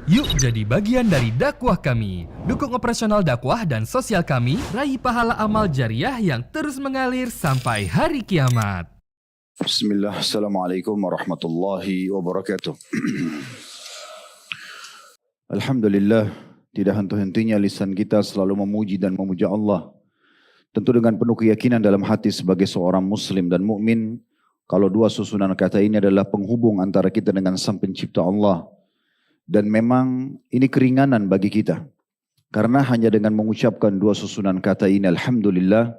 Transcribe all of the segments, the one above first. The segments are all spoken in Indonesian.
Yuk jadi bagian dari dakwah kami. Dukung operasional dakwah dan sosial kami, raih pahala amal jariah yang terus mengalir sampai hari kiamat. Bismillah, Assalamualaikum warahmatullahi wabarakatuh. Alhamdulillah, tidak henti-hentinya lisan kita selalu memuji dan memuja Allah. Tentu dengan penuh keyakinan dalam hati sebagai seorang muslim dan mukmin, kalau dua susunan kata ini adalah penghubung antara kita dengan Sang Pencipta Allah. Dan memang ini keringanan bagi kita. Karena hanya dengan mengucapkan dua susunan kata ini, Alhamdulillah,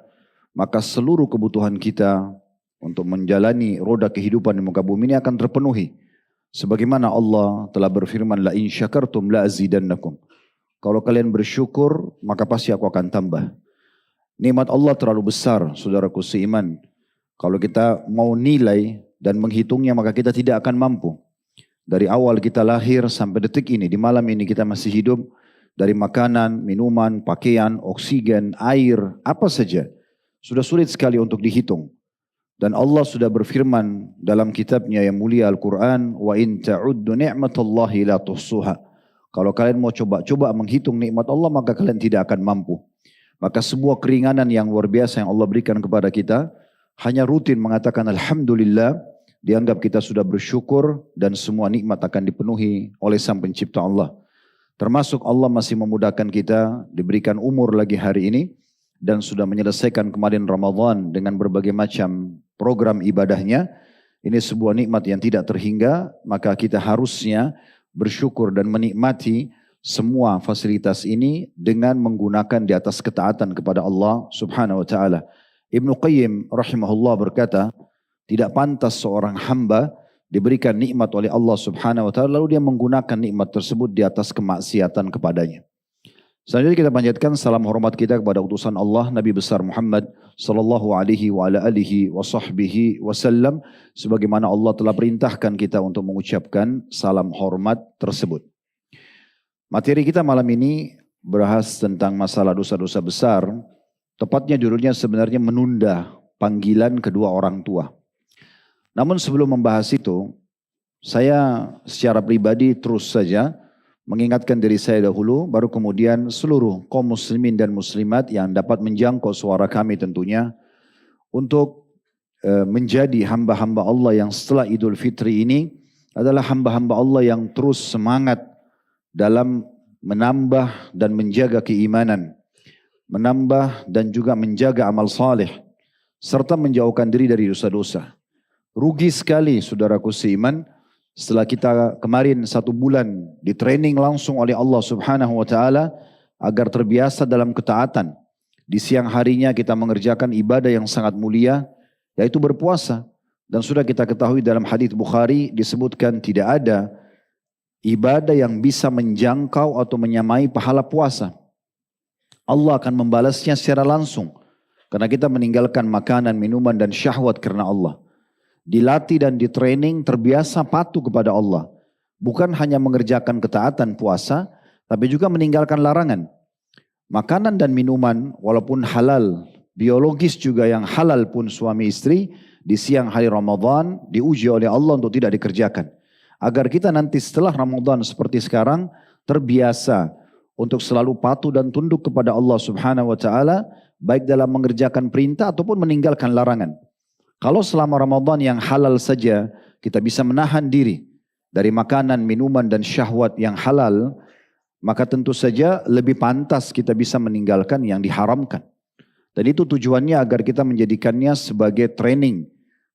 maka seluruh kebutuhan kita untuk menjalani roda kehidupan di muka bumi ini akan terpenuhi. Sebagaimana Allah telah berfirman, La in syakartum la azidannakum. Kalau kalian bersyukur, maka pasti aku akan tambah. Nikmat Allah terlalu besar, saudaraku seiman. Kalau kita mau nilai dan menghitungnya, maka kita tidak akan mampu. Dari awal kita lahir sampai detik ini, di malam ini kita masih hidup, dari makanan, minuman, pakaian, oksigen, air, apa saja. Sudah sulit sekali untuk dihitung. Dan Allah sudah berfirman dalam kitabnya yang mulia Al-Quran, Wa in ta'uddu ni'matallahi la tuhsuha. Kalau kalian mau coba-coba menghitung nikmat Allah, maka kalian tidak akan mampu. Maka sebuah keringanan yang luar biasa yang Allah berikan kepada kita, hanya rutin mengatakan Alhamdulillah, dianggap kita sudah bersyukur dan semua nikmat akan dipenuhi oleh Sang Pencipta Allah. Termasuk Allah masih memudahkan kita, diberikan umur lagi hari ini, dan sudah menyelesaikan kemarin Ramadan dengan berbagai macam program ibadahnya. Ini sebuah nikmat yang tidak terhingga, maka kita harusnya bersyukur dan menikmati semua fasilitas ini dengan menggunakan di atas ketaatan kepada Allah Subhanahu wa taala. Ibnu Qayyim rahimahullah berkata, tidak pantas seorang hamba diberikan nikmat oleh Allah Subhanahu wa taala lalu dia menggunakan nikmat tersebut di atas kemaksiatan kepadanya. Selanjutnya kita panjatkan salam hormat kita kepada utusan Allah Nabi besar Muhammad sallallahu alaihi wa ala alihi wa sahbihi wasallam, sebagaimana Allah telah perintahkan kita untuk mengucapkan salam hormat tersebut. Materi kita malam ini berbahas tentang masalah dosa-dosa besar. Tepatnya judulnya sebenarnya menunda panggilan kedua orang tua. Namun sebelum membahas itu, saya secara pribadi terus saja mengingatkan diri saya dahulu, baru kemudian seluruh kaum muslimin dan muslimat yang dapat menjangkau suara kami tentunya, untuk menjadi hamba-hamba Allah yang setelah Idul Fitri ini adalah hamba-hamba Allah yang terus semangat dalam menambah dan menjaga keimanan, menambah dan juga menjaga amal saleh, serta menjauhkan diri dari dosa-dosa. Rugi sekali saudaraku seiman, setelah kita kemarin 1 bulan di training langsung oleh Allah Subhanahu wa taala agar terbiasa dalam ketaatan. Di siang harinya kita mengerjakan ibadah yang sangat mulia, yaitu berpuasa. Dan sudah kita ketahui dalam hadits Bukhari disebutkan tidak ada ibadah yang bisa menjangkau atau menyamai pahala puasa. Allah akan membalasnya secara langsung karena kita meninggalkan makanan, minuman dan syahwat karena Allah. Dilatih dan ditraining terbiasa patuh kepada Allah. Bukan hanya mengerjakan ketaatan puasa, tapi juga meninggalkan larangan. Makanan dan minuman walaupun halal, biologis juga yang halal pun suami istri, di siang hari Ramadan diuji oleh Allah untuk tidak dikerjakan. Agar kita nanti setelah Ramadan seperti sekarang terbiasa untuk selalu patuh dan tunduk kepada Allah Subhanahu wa taala, baik dalam mengerjakan perintah ataupun meninggalkan larangan. Kalau selama Ramadan yang halal saja kita bisa menahan diri dari makanan, minuman dan syahwat yang halal, maka tentu saja lebih pantas kita bisa meninggalkan yang diharamkan. Dan itu tujuannya agar kita menjadikannya sebagai training,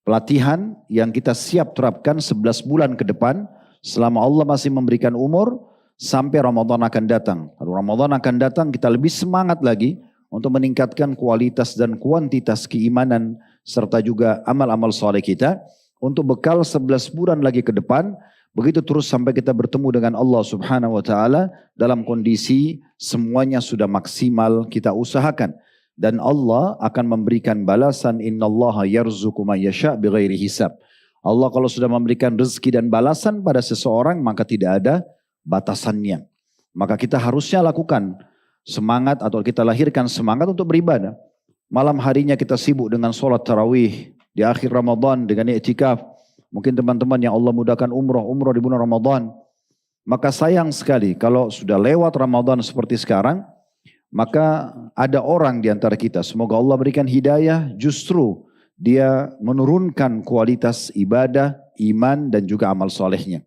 pelatihan yang kita siap terapkan 11 bulan ke depan selama Allah masih memberikan umur sampai Ramadan akan datang. Lalu Ramadan akan datang kita lebih semangat lagi untuk meningkatkan kualitas dan kuantitas keimanan serta juga amal-amal saleh kita untuk bekal 11 bulan lagi ke depan, begitu terus sampai kita bertemu dengan Allah Subhanahu wa taala dalam kondisi semuanya sudah maksimal kita usahakan, dan Allah akan memberikan balasan, innallaha yarzuqu may yasha' bighairi hisab. Allah kalau sudah memberikan rezeki dan balasan pada seseorang maka tidak ada batasannya. Maka kita harusnya lakukan semangat atau kita lahirkan semangat untuk beribadah. Malam harinya kita sibuk dengan sholat tarawih, di akhir Ramadan dengan i'tikaf. Mungkin teman-teman yang Allah mudahkan umroh di bulan Ramadan. Maka sayang sekali kalau sudah lewat Ramadan seperti sekarang, maka ada orang di antara kita, semoga Allah berikan hidayah, justru dia menurunkan kualitas ibadah, iman dan juga amal solehnya.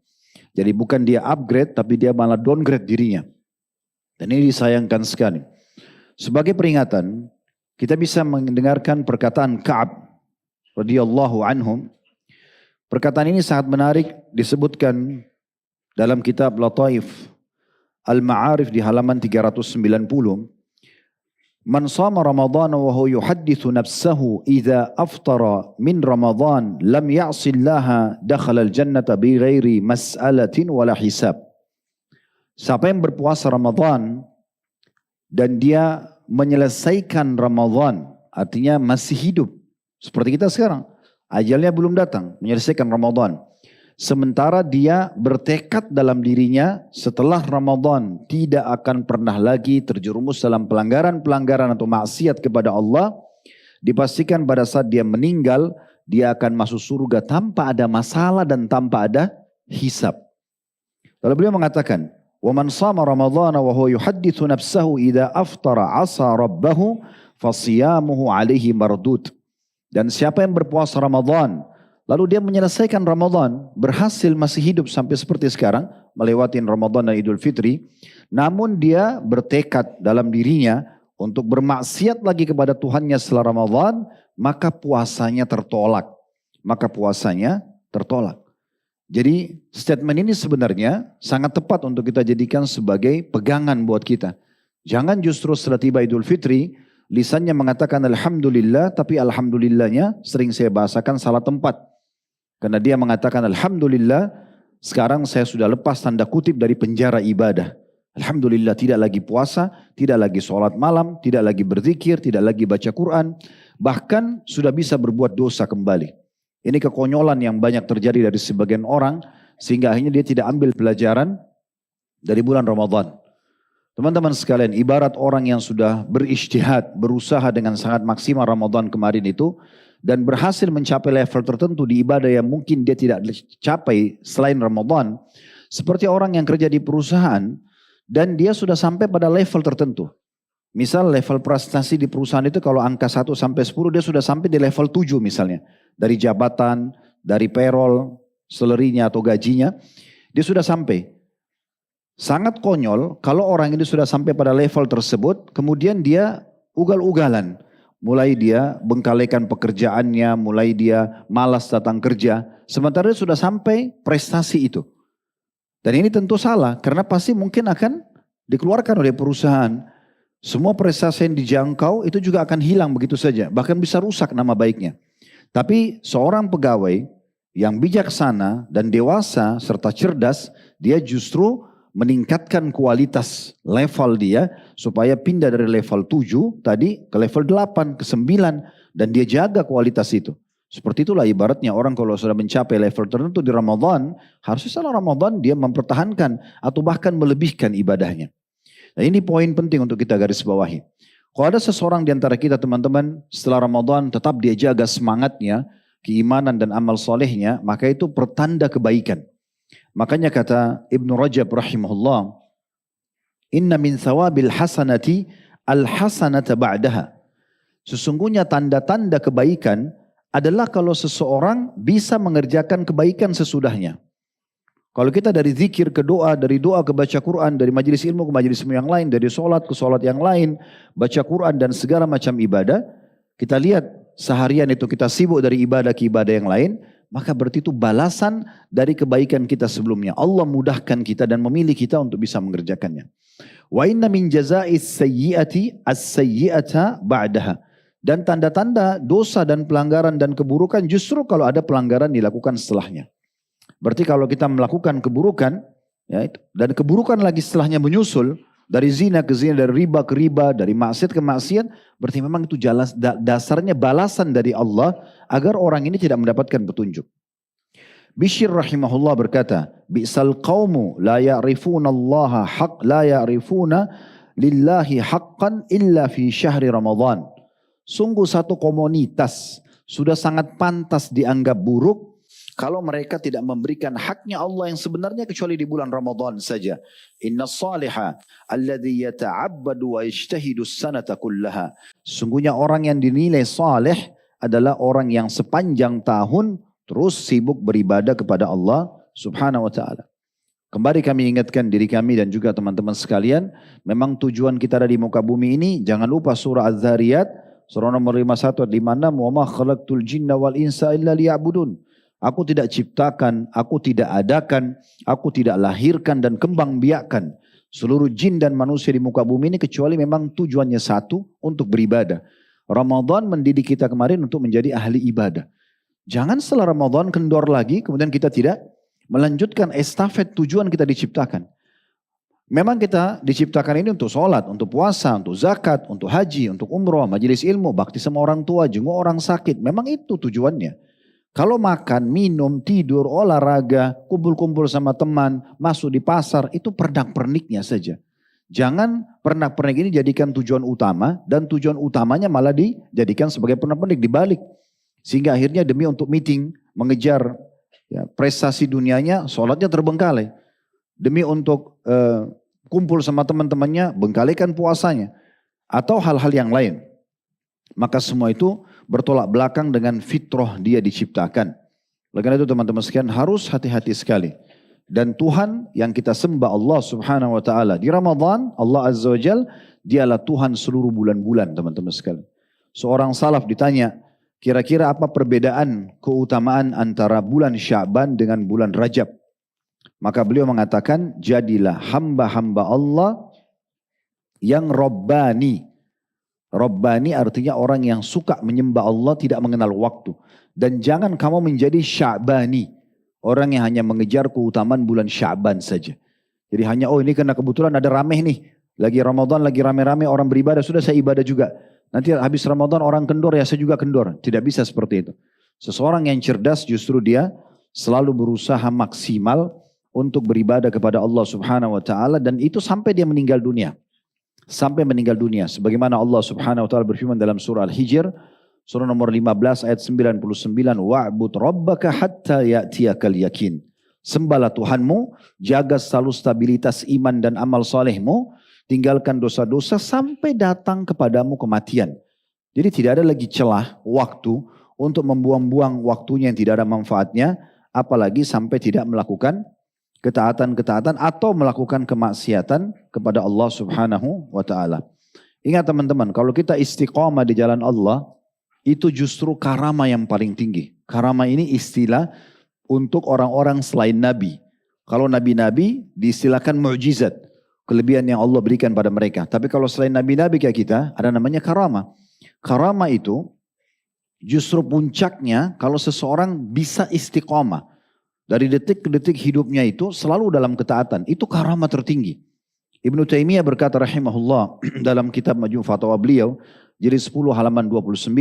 Jadi bukan dia upgrade, tapi dia malah downgrade dirinya. Dan ini disayangkan sekali. Sebagai peringatan, kita bisa mendengarkan perkataan Ka'ab radhiyallahu anhum. Perkataan ini sangat menarik, disebutkan dalam kitab Lataif Al-Ma'arif di halaman 390. Man sama Ramadan wa huwa yuhaddithu nafsahu idza aftara min Ramadan lam ya'sillaha dakhala al-jannata bi ghairi mas'alatin wala hisab. Siapa yang berpuasa Ramadan dan dia menyelesaikan Ramadan, artinya masih hidup seperti kita sekarang, ajalnya belum datang, menyelesaikan Ramadan. Sementara dia bertekad dalam dirinya setelah Ramadan tidak akan pernah lagi terjerumus dalam pelanggaran-pelanggaran atau maksiat kepada Allah. Dipastikan pada saat dia meninggal, dia akan masuk surga tanpa ada masalah dan tanpa ada hisab. Lalu beliau mengatakan, وَمَنْ صَامَ رَمَضَانَ وَهُوَ يُحَدِّثُ نَفْسَهُ إِذَا أَفْطَرَ عَصَى رَبَّهُ فَصِيَامُهُ عَلَيْهِ مَرْدُودٌ. Dan siapa yang berpuasa Ramadan, lalu dia menyelesaikan Ramadan, berhasil masih hidup sampai seperti sekarang, melewati Ramadan dan Idul Fitri, namun dia bertekad dalam dirinya untuk bermaksiat lagi kepada Tuhannya setelah Ramadan, maka puasanya tertolak. Jadi statement ini sebenarnya sangat tepat untuk kita jadikan sebagai pegangan buat kita. Jangan justru setelah tiba Idul Fitri, lisannya mengatakan Alhamdulillah, tapi Alhamdulillahnya sering saya bahasakan salah tempat. Karena dia mengatakan Alhamdulillah, sekarang saya sudah lepas tanda kutip dari penjara ibadah. Alhamdulillah tidak lagi puasa, tidak lagi sholat malam, tidak lagi berzikir, tidak lagi baca Quran. Bahkan sudah bisa berbuat dosa kembali. Ini kekonyolan yang banyak terjadi dari sebagian orang, sehingga akhirnya dia tidak ambil pelajaran dari bulan Ramadan. Teman-teman sekalian, ibarat orang yang sudah berijtihad, berusaha dengan sangat maksimal Ramadan kemarin itu, dan berhasil mencapai level tertentu di ibadah yang mungkin dia tidak capai selain Ramadan, seperti orang yang kerja di perusahaan, dan dia sudah sampai pada level tertentu. Misal level prestasi di perusahaan itu kalau angka 1 sampai 10 dia sudah sampai di level 7 misalnya. Dari jabatan, dari payroll, salary-nya atau gajinya, dia sudah sampai. Sangat konyol kalau orang ini sudah sampai pada level tersebut, kemudian dia ugal-ugalan. Mulai dia bengkalekan pekerjaannya, mulai dia malas datang kerja. Sementara dia sudah sampai prestasi itu. Dan ini tentu salah, karena pasti mungkin akan dikeluarkan oleh perusahaan. Semua prestasi yang dijangkau itu juga akan hilang begitu saja. Bahkan bisa rusak nama baiknya. Tapi seorang pegawai yang bijaksana dan dewasa serta cerdas, dia justru meningkatkan kualitas level dia supaya pindah dari level 7 tadi ke level 8, ke 9 dan dia jaga kualitas itu. Seperti itulah ibaratnya orang kalau sudah mencapai level tertentu di Ramadan, harusnya setelah Ramadan dia mempertahankan atau bahkan melebihkan ibadahnya. Nah ini poin penting untuk kita garis bawahi. Kalau ada seseorang di antara kita teman-teman setelah Ramadan tetap dia jaga semangatnya, keimanan dan amal solehnya, maka itu pertanda kebaikan. Makanya kata Ibnu Rajab rahimahullah, inna min thawabil hasanati al-hasanata ba'daha. Sesungguhnya tanda-tanda kebaikan adalah kalau seseorang bisa mengerjakan kebaikan sesudahnya. Kalau kita dari zikir ke doa, dari doa ke baca Quran, dari majelis ilmu ke majelis ilmu yang lain, dari sholat ke sholat yang lain, baca Quran dan segala macam ibadah, kita lihat seharian itu kita sibuk dari ibadah ke ibadah yang lain, maka berarti itu balasan dari kebaikan kita sebelumnya. Allah mudahkan kita dan memilih kita untuk bisa mengerjakannya. Wa inna min jaza'is sayyi'ati as-sayyi'ata ba'daha. Dan tanda-tanda dosa dan pelanggaran dan keburukan justru kalau ada pelanggaran dilakukan setelahnya. Berarti kalau kita melakukan keburukan, ya, dan keburukan lagi setelahnya menyusul, dari zina ke zina, dari riba ke riba, dari maksiat ke maksiat, berarti memang itu dasarnya balasan dari Allah agar orang ini tidak mendapatkan petunjuk. Bishr rahimahullah berkata, bi'sal qawmu la ya'rifuna Allah la ya'rifuna lillahi haqqan illa fi syahri Ramadan. Sungguh satu komunitas sudah sangat pantas dianggap buruk kalau mereka tidak memberikan haknya Allah yang sebenarnya kecuali di bulan Ramadan saja. Inna saliha alladhi yata'abbadu wa yajtahidu sanata kullaha. Sungguhnya orang yang dinilai saleh adalah orang yang sepanjang tahun terus sibuk beribadah kepada Allah Subhanahu wa ta'ala. Kembali kami ingatkan diri kami dan juga teman-teman sekalian, memang tujuan kita ada di muka bumi ini, jangan lupa surah Az-Zariyat, surah nomor 51, di mana wa ma khalaqtul jinna wal insa illa liya'budun. Aku tidak ciptakan, aku tidak adakan, aku tidak lahirkan dan kembang biakkan seluruh jin dan manusia di muka bumi ini kecuali memang tujuannya satu, untuk beribadah. Ramadan mendidik kita kemarin untuk menjadi ahli ibadah. Jangan setelah Ramadan kendor lagi, kemudian kita tidak melanjutkan estafet tujuan kita diciptakan. Memang kita diciptakan ini untuk sholat, untuk puasa, untuk zakat, untuk haji, untuk umroh, majelis ilmu, bakti sama orang tua, jenguk orang sakit. Memang itu tujuannya. Kalau makan, minum, tidur, olahraga, kumpul-kumpul sama teman, masuk di pasar, itu pernak-perniknya saja. Jangan pernak-pernik ini jadikan tujuan utama, dan tujuan utamanya malah dijadikan sebagai pernak-pernik, dibalik. Sehingga akhirnya demi untuk meeting, mengejar ya, prestasi dunianya, sholatnya terbengkalai. Demi untuk kumpul sama teman-temannya, bengkalikan puasanya. Atau hal-hal yang lain. Maka semua itu bertolak belakang dengan fitrah dia diciptakan. Oleh karena itu teman-teman sekalian harus hati-hati sekali. Dan Tuhan yang kita sembah Allah Subhanahu wa ta'ala. Di Ramadan, Allah Azza wa Jal, dialah Tuhan seluruh bulan-bulan teman-teman sekalian. Seorang salaf ditanya, kira-kira apa perbedaan keutamaan antara bulan Sya'ban dengan bulan Rajab? Maka beliau mengatakan, jadilah hamba-hamba Allah yang Rabbani. Rabbani artinya orang yang suka menyembah Allah, tidak mengenal waktu. Dan jangan kamu menjadi Sya'bani, orang yang hanya mengejar keutamaan bulan Sya'ban saja. Jadi hanya, oh ini karena kebetulan ada rameh nih, lagi Ramadan, lagi rame-rame orang beribadah, sudah saya ibadah juga. Nanti habis Ramadan orang kendor, ya saya juga kendor. Tidak bisa seperti itu. Seseorang yang cerdas justru dia selalu berusaha maksimal untuk beribadah kepada Allah Subhanahu wa ta'ala. Dan itu sampai dia meninggal dunia. Sampai meninggal dunia. Sebagaimana Allah Subhanahu wa ta'ala berfirman dalam surah Al-Hijr. Surah nomor 15 ayat 99. Wa'bud rabbaka hatta ya'tiyakal yakin. Sembahlah Tuhanmu, jaga selalu stabilitas iman dan amal solehmu. Tinggalkan dosa-dosa sampai datang kepadamu kematian. Jadi tidak ada lagi celah waktu untuk membuang-buang waktunya yang tidak ada manfaatnya. Apalagi sampai tidak melakukan ketaatan-ketaatan atau melakukan kemaksiatan kepada Allah Subhanahu wa ta'ala. Ingat teman-teman, kalau kita istiqamah di jalan Allah, itu justru karama yang paling tinggi. Karama ini istilah untuk orang-orang selain Nabi. Kalau Nabi-Nabi diistilahkan mukjizat. Kelebihan yang Allah berikan pada mereka. Tapi kalau selain Nabi-Nabi kayak kita, ada namanya karama. Karama itu justru puncaknya kalau seseorang bisa istiqamah. Dari detik ke detik hidupnya itu selalu dalam ketaatan. Itu karama tertinggi. Ibnu Taimiyah berkata rahimahullah dalam kitab Majmu' Fatawa beliau, jilid 10 halaman 29,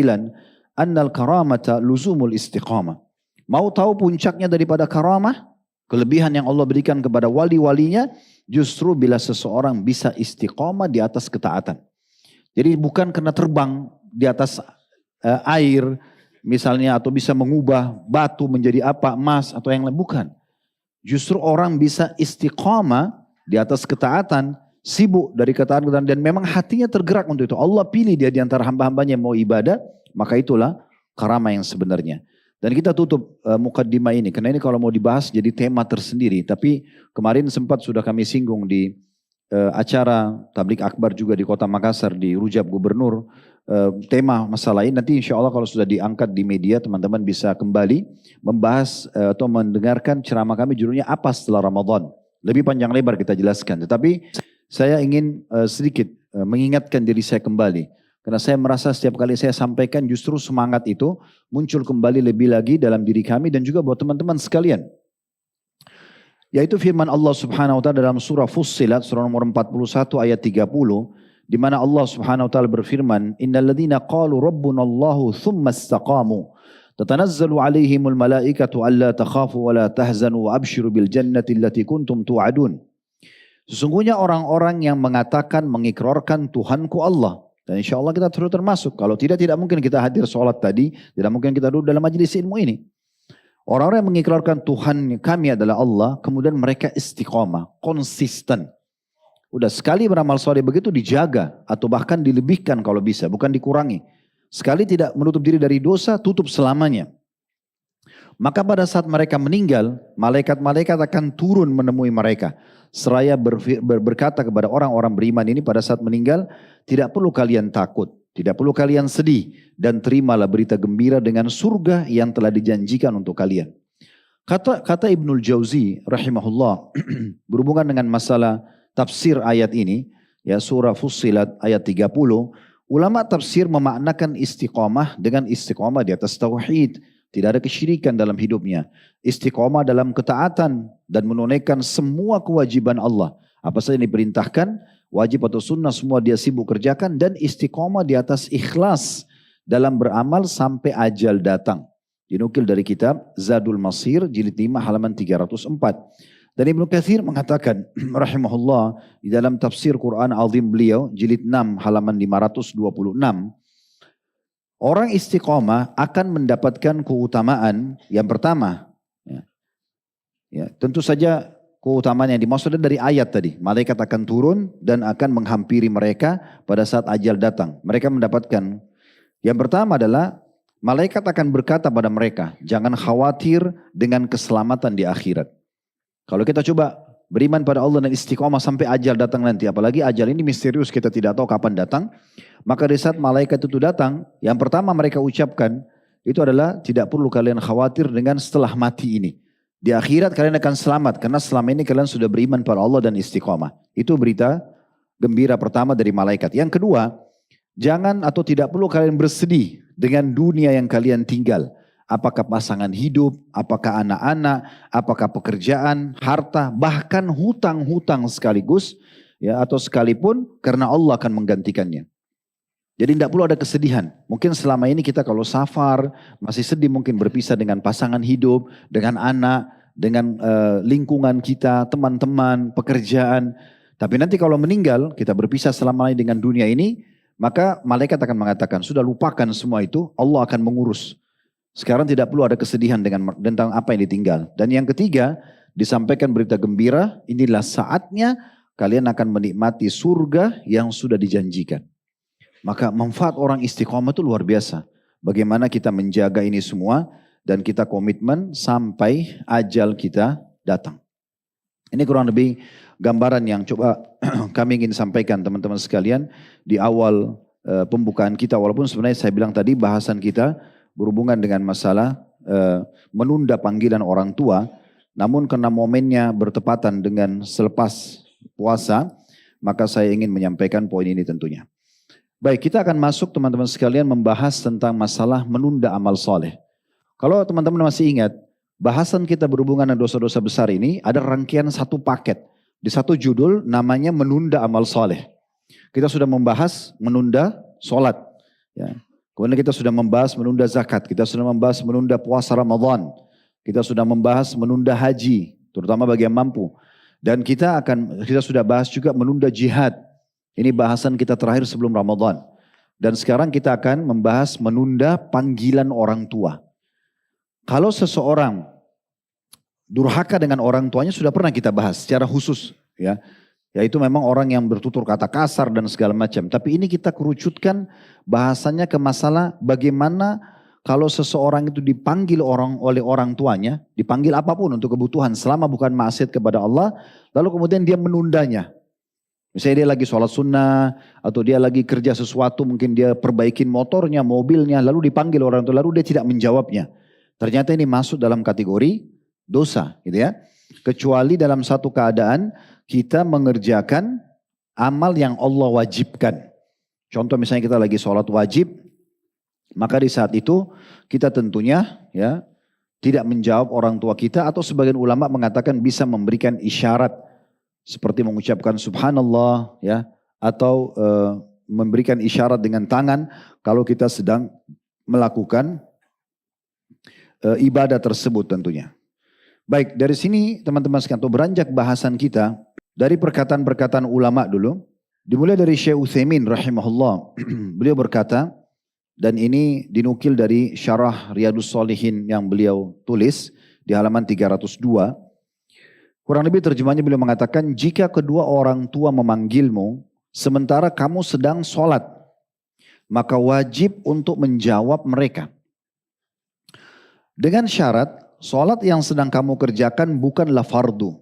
annal karamata luzumul istiqamah. Mau tahu puncaknya daripada karamah? Kelebihan yang Allah berikan kepada wali-walinya justru bila seseorang bisa istiqamah di atas ketaatan. Jadi bukan karena terbang di atas air misalnya atau bisa mengubah batu menjadi apa, emas atau yang lain, bukan. Justru orang bisa istiqamah di atas ketaatan, sibuk dari ketaatan dan memang hatinya tergerak untuk itu. Allah pilih dia di antara hamba-hambanya yang mau ibadah, maka itulah karamah yang sebenarnya. Dan kita tutup mukaddimah ini, karena ini kalau mau dibahas jadi tema tersendiri. Tapi kemarin sempat sudah kami singgung di acara Tablik Akbar juga di Kota Makassar, di Rujab Gubernur. Tema masalah ini nanti insya Allah kalau sudah diangkat di media, teman-teman bisa kembali membahas atau mendengarkan ceramah kami, judulnya apa setelah Ramadan. Lebih panjang lebar kita jelaskan. Tetapi saya ingin sedikit mengingatkan diri saya kembali. Karena saya merasa setiap kali saya sampaikan justru semangat itu muncul kembali lebih lagi dalam diri kami dan juga buat teman-teman sekalian. Yaitu firman Allah Subhanahu wa ta'ala dalam surah Fussilat, surah nomor 41 ayat 30. Di mana Allah Subhanahu wa ta'ala berfirman, innal ladzina qalu rabbunallahu thumma istaqamu tatanazzalu alaihimul malaikatu alla takhafu wa la tahzanu wa abshiru bil jannati allati kuntum tu'adun. Sesungguhnya orang-orang yang mengatakan, mengikrarkan Tuhanku Allah. Dan insya Allah kita termasuk. Kalau tidak mungkin kita hadir sholat tadi. Tidak mungkin kita duduk dalam majelis ilmu ini. Orang-orang yang mengikrarkan Tuhan kami adalah Allah, kemudian mereka istiqomah, konsisten. Udah sekali beramal soleh begitu dijaga atau bahkan dilebihkan kalau bisa, bukan dikurangi. Sekali tidak menutup diri dari dosa, tutup selamanya. Maka pada saat mereka meninggal, malaikat-malaikat akan turun menemui mereka. Seraya berkata kepada orang-orang beriman ini pada saat meninggal, tidak perlu kalian takut, tidak perlu kalian sedih, dan terimalah berita gembira dengan surga yang telah dijanjikan untuk kalian. Kata Ibnul Jauzi rahimahullah berhubungan dengan masalah tafsir ayat ini, ya surah Fussilat ayat 30, ulama tafsir memaknakan istiqomah dengan istiqomah di atas tauhid. Tidak ada kesyirikan dalam hidupnya. Istiqomah dalam ketaatan dan menunaikan semua kewajiban Allah. Apa saja yang diperintahkan, wajib atau sunnah semua dia sibuk kerjakan. Dan istiqomah di atas ikhlas dalam beramal sampai ajal datang. Dinukil dari kitab Zadul Masir jilid 5 halaman 304. Dan Ibnu Katsir mengatakan rahimahullah di dalam tafsir Quran Azim beliau jilid 6 halaman 526. Orang istiqomah akan mendapatkan keutamaan yang pertama. Tentu saja keutamaan yang dimaksud dari ayat tadi. Malaikat akan turun dan akan menghampiri mereka pada saat ajal datang. Mereka mendapatkan. Yang pertama adalah malaikat akan berkata pada mereka, jangan khawatir dengan keselamatan di akhirat. Kalau kita coba beriman pada Allah dan istiqomah sampai ajal datang nanti. Apalagi ajal ini misterius, kita tidak tahu kapan datang. Maka di saat malaikat itu datang, yang pertama mereka ucapkan, itu adalah tidak perlu kalian khawatir dengan setelah mati ini. Di akhirat kalian akan selamat, karena selama ini kalian sudah beriman pada Allah dan istiqomah. Itu berita gembira pertama dari malaikat. Yang kedua, jangan atau tidak perlu kalian bersedih dengan dunia yang kalian tinggal. Apakah pasangan hidup, apakah anak-anak, apakah pekerjaan, harta, bahkan hutang-hutang sekaligus, ya atau sekalipun karena Allah akan menggantikannya. Jadi tidak perlu ada kesedihan. Mungkin selama ini kita kalau safar masih sedih, mungkin berpisah dengan pasangan hidup, dengan anak, dengan lingkungan kita, teman-teman, pekerjaan. Tapi nanti kalau meninggal, kita berpisah selamanya dengan dunia ini, maka malaikat akan mengatakan, sudah lupakan semua itu, Allah akan mengurus. Sekarang tidak perlu ada kesedihan tentang apa yang ditinggal. Dan yang ketiga, disampaikan berita gembira, inilah saatnya kalian akan menikmati surga yang sudah dijanjikan. Maka manfaat orang istiqomah itu luar biasa. Bagaimana kita menjaga ini semua dan kita komitmen sampai ajal kita datang. Ini kurang lebih gambaran yang coba kami ingin sampaikan teman-teman sekalian di awal pembukaan kita. Walaupun sebenarnya saya bilang tadi bahasan kita berhubungan dengan masalah menunda panggilan orang tua. Namun karena momennya bertepatan dengan selepas puasa, maka saya ingin menyampaikan poin ini tentunya. Baik, kita akan masuk teman-teman sekalian membahas tentang masalah menunda amal soleh. Kalau teman-teman masih ingat, bahasan kita berhubungan dengan dosa-dosa besar ini ada rangkaian satu paket. Di satu judul namanya menunda amal soleh. Kita sudah membahas menunda sholat. Ya. Kemudian kita sudah membahas menunda zakat. Kita sudah membahas menunda puasa Ramadan. Kita sudah membahas menunda haji, terutama bagi yang mampu. Dan kita sudah bahas juga menunda jihad. Ini bahasan kita terakhir sebelum Ramadan. Dan sekarang kita akan membahas menunda panggilan orang tua. Kalau seseorang durhaka dengan orang tuanya sudah pernah kita bahas secara khusus. Ya, yaitu memang orang yang bertutur kata kasar dan segala macam. Tapi ini kita kerucutkan bahasanya ke masalah bagaimana kalau seseorang itu dipanggil oleh orang tuanya. Dipanggil apapun untuk kebutuhan selama bukan maksiat kepada Allah. Lalu kemudian dia menundanya. Misalnya dia lagi sholat sunnah, atau dia lagi kerja sesuatu, mungkin dia perbaikin motornya, mobilnya, lalu dipanggil orang tua, lalu dia tidak menjawabnya. Ternyata ini masuk dalam kategori dosa, gitu ya. Kecuali dalam satu keadaan kita mengerjakan amal yang Allah wajibkan. Contoh misalnya kita lagi sholat wajib, maka di saat itu kita tentunya ya tidak menjawab orang tua kita, atau sebagian ulama mengatakan bisa memberikan isyarat. Seperti mengucapkan subhanallah ya, atau memberikan isyarat dengan tangan kalau kita sedang melakukan ibadah tersebut tentunya. Baik, dari sini teman-teman sekalian, atau beranjak bahasan kita dari perkataan-perkataan ulama dulu. Dimulai dari Syekh Utsaimin rahimahullah. Beliau berkata, dan ini dinukil dari syarah Riyadhus Shalihin yang beliau tulis. di halaman 302. Kurang lebih terjemahnya beliau mengatakan, jika kedua orang tua memanggilmu sementara kamu sedang sholat, maka wajib untuk menjawab mereka. Dengan syarat, sholat yang sedang kamu kerjakan bukanlah fardu.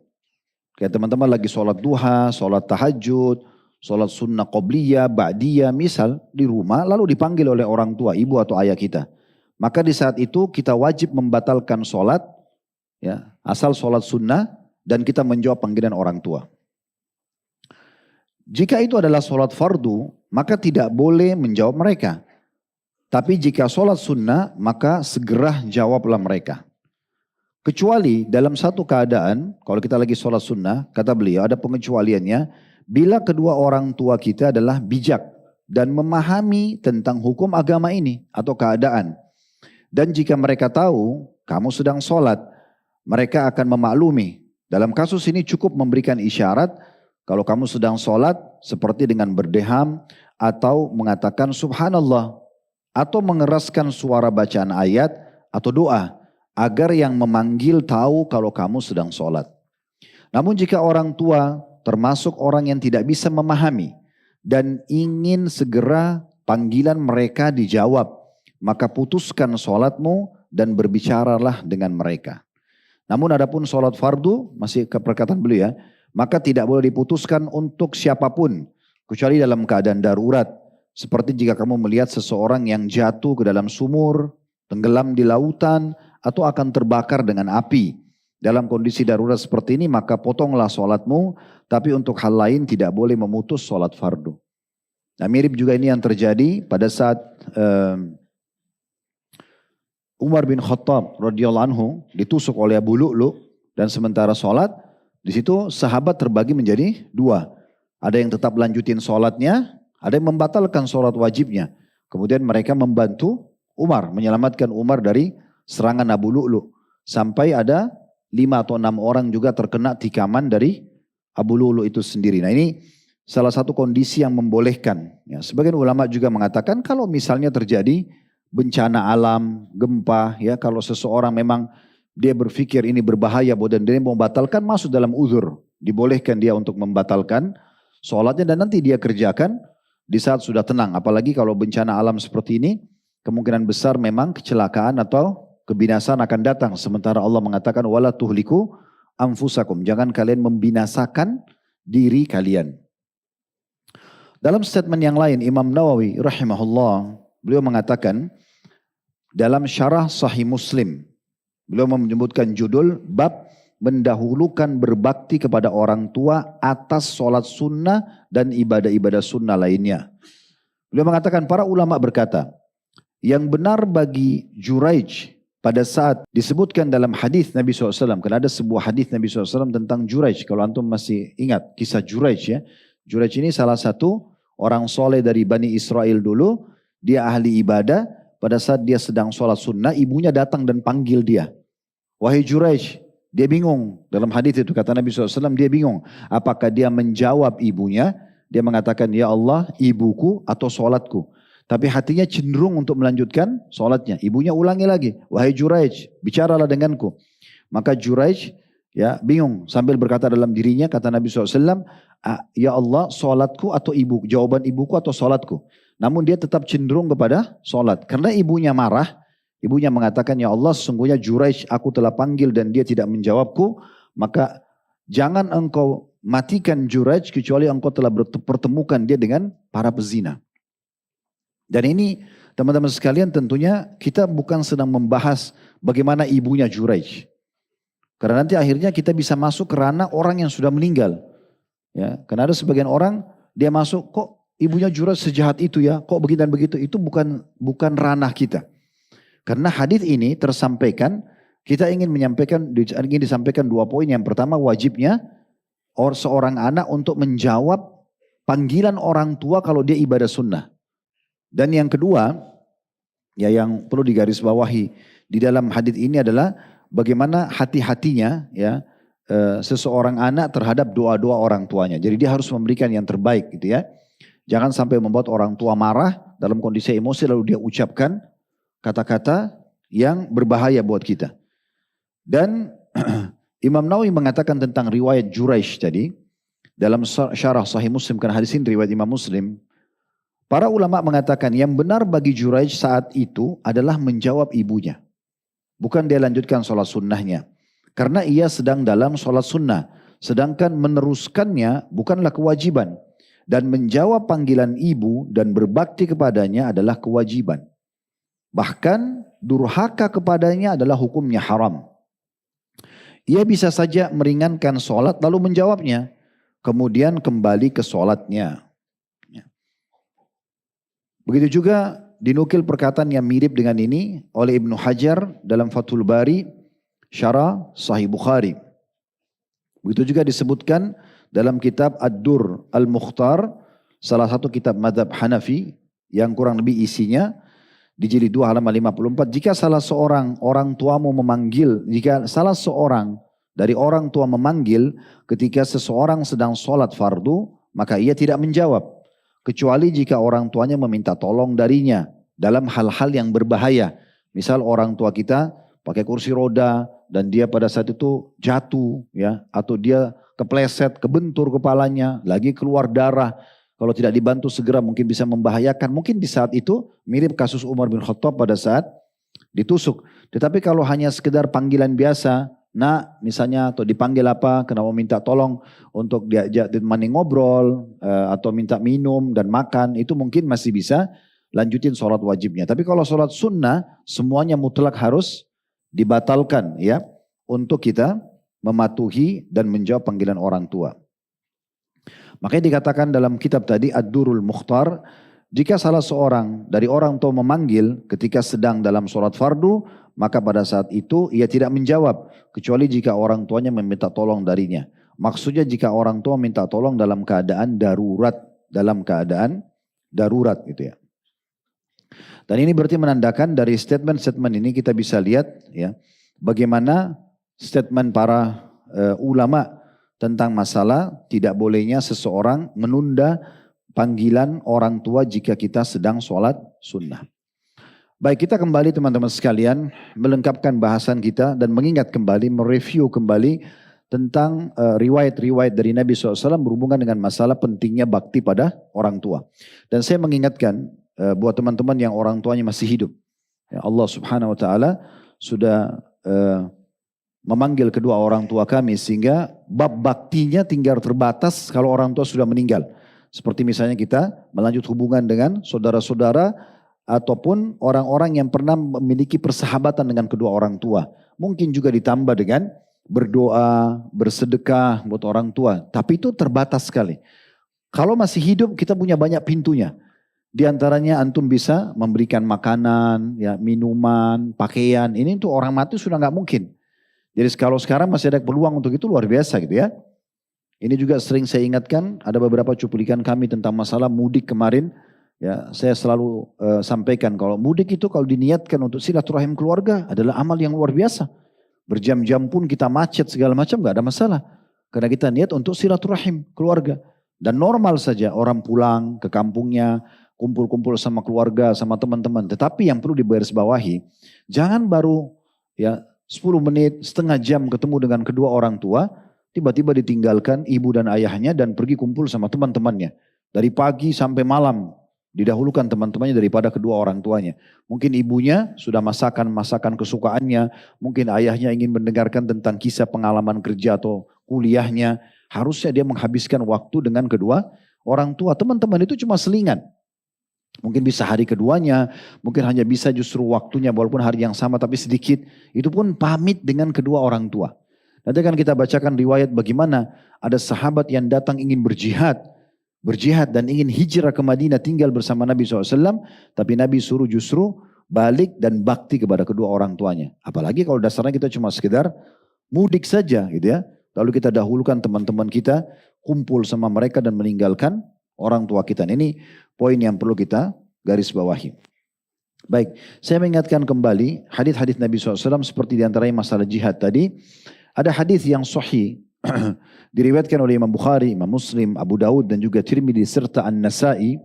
Kayak teman-teman lagi sholat duha, sholat tahajud, sholat sunnah qobliyah, ba'diyah, misal di rumah lalu dipanggil oleh orang tua, ibu atau ayah kita. Maka di saat itu kita wajib membatalkan sholat, ya, asal sholat sunnah, dan kita menjawab panggilan orang tua. Jika itu adalah sholat fardu, maka tidak boleh menjawab mereka. Tapi jika sholat sunnah, maka segera jawablah mereka. Kecuali dalam satu keadaan, kalau kita lagi sholat sunnah, kata beliau ada pengecualiannya, bila kedua orang tua kita adalah bijak dan memahami tentang hukum agama ini atau keadaan. Dan jika mereka tahu kamu sedang sholat, mereka akan memaklumi. Dalam kasus ini cukup memberikan isyarat kalau kamu sedang sholat seperti dengan berdeham atau mengatakan subhanallah atau mengeraskan suara bacaan ayat atau doa agar yang memanggil tahu kalau kamu sedang sholat. Namun jika orang tua termasuk orang yang tidak bisa memahami dan ingin segera panggilan mereka dijawab, maka putuskan sholatmu dan berbicaralah dengan mereka. Namun adapun sholat fardu, masih ke perkataan beliau ya, maka tidak boleh diputuskan untuk siapapun, kecuali dalam keadaan darurat. Seperti jika kamu melihat seseorang yang jatuh ke dalam sumur, tenggelam di lautan, atau akan terbakar dengan api. Dalam kondisi darurat seperti ini, maka potonglah sholatmu, tapi untuk hal lain tidak boleh memutus sholat fardu. Nah, mirip juga ini yang terjadi pada saat Umar bin Khattab radhiyallahu anhu ditusuk oleh Abu Lu'lu dan sementara sholat, di situ sahabat terbagi menjadi dua. Ada yang tetap lanjutin sholatnya, ada yang membatalkan sholat wajibnya. Kemudian mereka membantu Umar, menyelamatkan Umar dari serangan Abu Lu'lu. Sampai ada 5 atau 6 orang juga terkena tikaman dari Abu Lu'lu itu sendiri. Nah ini salah satu kondisi yang membolehkan. Ya, sebagian ulama juga mengatakan kalau misalnya terjadi bencana alam, gempa, ya kalau seseorang memang dia berpikir ini berbahaya dan dia mau membatalkan, masuk dalam uzur. Dibolehkan dia untuk membatalkan sholatnya dan nanti dia kerjakan di saat sudah tenang. Apalagi kalau bencana alam seperti ini, kemungkinan besar memang kecelakaan atau kebinasaan akan datang. Sementara Allah mengatakan, wala tuhliku anfusakum. Jangan kalian membinasakan diri kalian. Dalam statement yang lain, Imam Nawawi rahimahullah, beliau mengatakan, dalam syarah Sahih Muslim, beliau menyebutkan judul bab mendahulukan berbakti kepada orang tua atas sholat sunnah dan ibadah-ibadah sunnah lainnya. Beliau mengatakan para ulama berkata, yang benar bagi Juraij pada saat disebutkan dalam hadis Nabi SAW, karena ada sebuah hadis Nabi SAW tentang Juraij, kalau antum masih ingat kisah Juraij ya. Juraij ini salah satu orang soleh dari Bani Israel dulu, dia ahli ibadah. Pada saat dia sedang sholat sunnah, ibunya datang dan panggil dia. Wahai Juraij, dia bingung. Dalam hadis itu kata Nabi SAW, dia bingung. Apakah dia menjawab ibunya? Dia mengatakan, ya Allah, ibuku atau sholatku. Tapi hatinya cenderung untuk melanjutkan sholatnya. Ibunya ulangi lagi, wahai Juraij, bicaralah denganku. Maka Juraij ya bingung sambil berkata dalam dirinya, kata Nabi SAW, ya Allah, sholatku atau ibu, jawaban ibuku atau sholatku. Namun dia tetap cenderung kepada sholat. Karena ibunya marah, ibunya mengatakan, ya Allah sesungguhnya Juraij aku telah panggil dan dia tidak menjawabku. Maka jangan engkau matikan Juraij kecuali engkau telah bertemukan dia dengan para pezina. Dan ini teman-teman sekalian tentunya kita bukan sedang membahas bagaimana ibunya Juraij. Karena nanti akhirnya kita bisa masuk ke ranah orang yang sudah meninggal. Ya, karena ada sebagian orang dia masuk, kok ibunya Juraij sejahat itu ya, kok begitu dan begitu. Itu bukan ranah kita. Karena hadis ini tersampaikan, kita ingin disampaikan 2 poin. Yang pertama, wajibnya seorang anak untuk menjawab panggilan orang tua kalau dia ibadah sunnah. Dan yang kedua, ya yang perlu digarisbawahi di dalam hadis ini adalah bagaimana hati-hatinya ya seseorang anak terhadap doa-doa orang tuanya. Jadi dia harus memberikan yang terbaik gitu ya. Jangan sampai membuat orang tua marah dalam kondisi emosi lalu dia ucapkan kata-kata yang berbahaya buat kita. Dan Imam Nawawi mengatakan tentang riwayat Juraish tadi, dalam syarah Sahih Muslim, karena hadis ini riwayat Imam Muslim, para ulama mengatakan yang benar bagi Juraish saat itu adalah menjawab ibunya. Bukan dia lanjutkan sholat sunnahnya. Karena ia sedang dalam sholat sunnah. Sedangkan meneruskannya bukanlah kewajiban. Dan menjawab panggilan ibu dan berbakti kepadanya adalah kewajiban. Bahkan durhaka kepadanya adalah hukumnya haram. Ia bisa saja meringankan sholat lalu menjawabnya. Kemudian kembali ke sholatnya. Begitu juga dinukil perkataan yang mirip dengan ini oleh Ibnu Hajar dalam Fathul Bari, Syarah Sahih Bukhari. Begitu juga disebutkan dalam kitab Ad-Dur Al-Mukhtar, salah satu kitab mazhab Hanafi yang kurang lebih isinya di jilid 2 halaman 54. Jika salah seorang orang tuamu memanggil, jika salah seorang dari orang tua memanggil ketika seseorang sedang sholat fardu, maka ia tidak menjawab. Kecuali jika orang tuanya meminta tolong darinya dalam hal-hal yang berbahaya. Misal orang tua kita pakai kursi roda dan dia pada saat itu jatuh, ya, atau dia kepleset, kebentur kepalanya, lagi keluar darah. Kalau tidak dibantu segera mungkin bisa membahayakan. Mungkin di saat itu mirip kasus Umar bin Khattab pada saat ditusuk. Tetapi kalau hanya sekedar panggilan biasa, nak misalnya, atau dipanggil apa, kenapa minta tolong untuk diajak ditemani ngobrol, atau minta minum dan makan, itu mungkin masih bisa lanjutin sholat wajibnya. Tapi kalau sholat sunnah, semuanya mutlak harus dibatalkan, ya, untuk kita mematuhi dan menjawab panggilan orang tua. Makanya dikatakan dalam kitab tadi Ad-Durul Mukhtar, jika salah seorang dari orang tua memanggil ketika sedang dalam sholat fardu, maka pada saat itu ia tidak menjawab, kecuali jika orang tuanya meminta tolong darinya. Maksudnya jika orang tua minta tolong dalam keadaan darurat, gitu ya. Dan ini berarti menandakan dari statement-statement ini kita bisa lihat, ya, bagaimana statement para ulama tentang masalah tidak bolehnya seseorang menunda panggilan orang tua jika kita sedang sholat sunnah. Baik, kita kembali teman-teman sekalian melengkapkan bahasan kita dan mengingat kembali, mereview kembali tentang riwayat-riwayat dari Nabi SAW berhubungan dengan masalah pentingnya bakti pada orang tua. Dan saya mengingatkan buat teman-teman yang orang tuanya masih hidup. Ya, Allah Subhanahu Wa Taala sudah memanggil kedua orang tua kami sehingga bab baktinya tinggal terbatas kalau orang tua sudah meninggal. Seperti misalnya kita melanjut hubungan dengan saudara-saudara ataupun orang-orang yang pernah memiliki persahabatan dengan kedua orang tua. Mungkin juga ditambah dengan berdoa, bersedekah buat orang tua. Tapi itu terbatas sekali. Kalau masih hidup kita punya banyak pintunya. Di antaranya antum bisa memberikan makanan, ya, minuman, pakaian. Ini untuk orang mati sudah nggak mungkin. Jadi kalau sekarang masih ada peluang untuk itu luar biasa gitu ya. Ini juga sering saya ingatkan, ada beberapa cuplikan kami tentang masalah mudik kemarin. Ya, saya selalu sampaikan kalau mudik itu kalau diniatkan untuk silaturahim keluarga adalah amal yang luar biasa. Berjam-jam pun kita macet segala macam gak ada masalah. Karena kita niat untuk silaturahim keluarga. Dan normal saja orang pulang ke kampungnya, kumpul-kumpul sama keluarga, sama teman-teman. Tetapi yang perlu digarisbawahi, jangan baru ya 10 menit, setengah jam ketemu dengan kedua orang tua, tiba-tiba ditinggalkan ibu dan ayahnya dan pergi kumpul sama teman-temannya. Dari pagi sampai malam. Didahulukan teman-temannya daripada kedua orang tuanya. Mungkin ibunya sudah masakan kesukaannya. Mungkin ayahnya ingin mendengarkan tentang kisah pengalaman kerja atau kuliahnya. Harusnya dia menghabiskan waktu dengan kedua orang tua. Teman-teman itu cuma selingan. Mungkin bisa hari keduanya. Mungkin hanya bisa justru waktunya walaupun hari yang sama tapi sedikit. Itu pun pamit dengan kedua orang tua. Nanti akan kita bacakan riwayat bagaimana ada sahabat yang datang ingin berjihad dan ingin hijrah ke Madinah tinggal bersama Nabi SAW. Tapi Nabi suruh justru balik dan bakti kepada kedua orang tuanya. Apalagi kalau dasarnya kita cuma sekedar mudik saja gitu ya. Lalu kita dahulukan teman-teman kita, kumpul sama mereka dan meninggalkan orang tua kita. Ini poin yang perlu kita garis bawahi. Baik, saya mengingatkan kembali hadis-hadis Nabi SAW seperti diantaranya masalah jihad tadi. Ada hadis yang sahih. Diriwayatkan oleh Imam Bukhari, Imam Muslim, Abu Daud dan juga Tirmidzi serta An-Nasa'i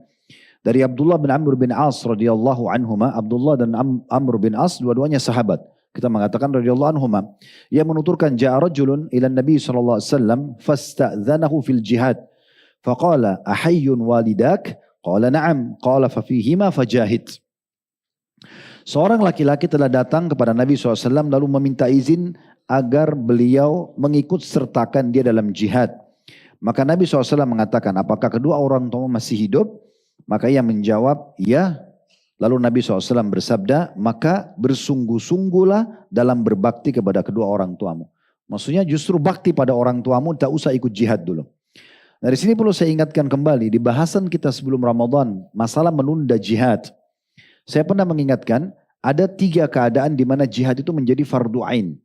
dari Abdullah bin Amr bin As radhiyallahu anhuma. Abdullah dan Amr bin As dua-duanya sahabat. Kita mengatakan radhiyallahu anhuma. Ia menuturkan ja'a rajulun ila Nabi sallallahu alaihi wasallam fasta'dzanahu fil jihad. Faqala ahayyun walidak? Qala na'am. Qala fa fihima fajahid. Seorang laki-laki telah datang kepada Nabi SAW lalu meminta izin agar beliau mengikut sertakan dia dalam jihad. Maka Nabi SAW mengatakan, apakah kedua orang tua masih hidup? Maka ia menjawab, ya. Lalu Nabi SAW bersabda, maka bersungguh-sungguhlah dalam berbakti kepada kedua orang tuamu. Maksudnya justru bakti pada orang tuamu, tak usah ikut jihad dulu. Dari sini perlu saya ingatkan kembali, di bahasan kita sebelum Ramadan, masalah menunda jihad. Saya pernah mengingatkan, ada 3 keadaan di mana jihad itu menjadi fardu ain.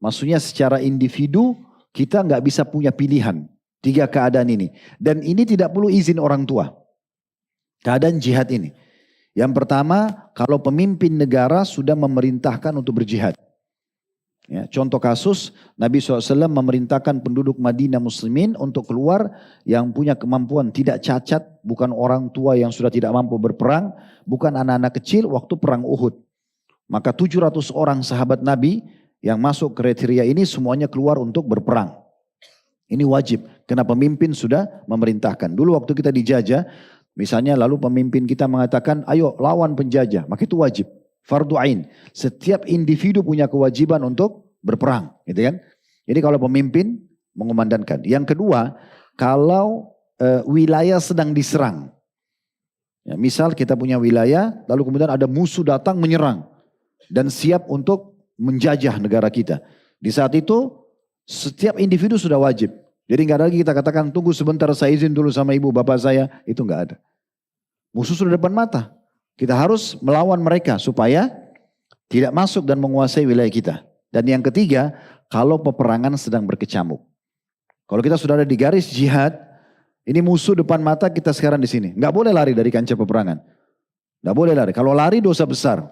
Maksudnya secara individu, kita nggak bisa punya pilihan. 3 keadaan ini. Dan ini tidak perlu izin orang tua. Keadaan jihad ini. Yang pertama, kalau pemimpin negara sudah memerintahkan untuk berjihad. Ya, contoh kasus, Nabi SAW memerintahkan penduduk Madinah muslimin untuk keluar yang punya kemampuan tidak cacat, bukan orang tua yang sudah tidak mampu berperang, bukan anak-anak kecil waktu perang Uhud. Maka 700 orang sahabat Nabi yang masuk kriteria ini semuanya keluar untuk berperang. Ini wajib, karena pemimpin sudah memerintahkan. Dulu waktu kita dijajah, misalnya lalu pemimpin kita mengatakan, ayo lawan penjajah, maka itu wajib. Fardu ain. Setiap individu punya kewajiban untuk berperang, gitu kan? Jadi kalau pemimpin mengumandangkan. Yang kedua, kalau wilayah sedang diserang. Ya, misal kita punya wilayah, lalu kemudian ada musuh datang menyerang dan siap untuk menjajah negara kita. Di saat itu setiap individu sudah wajib. Jadi nggak ada lagi kita katakan tunggu sebentar saya izin dulu sama ibu bapak saya, itu nggak ada. Musuh sudah depan mata. Kita harus melawan mereka supaya tidak masuk dan menguasai wilayah kita. Dan yang ketiga, kalau peperangan sedang berkecamuk. Kalau kita sudah ada di garis jihad, ini musuh depan mata kita sekarang di sini. Nggak boleh lari dari kancah peperangan. Nggak boleh lari. Kalau lari dosa besar.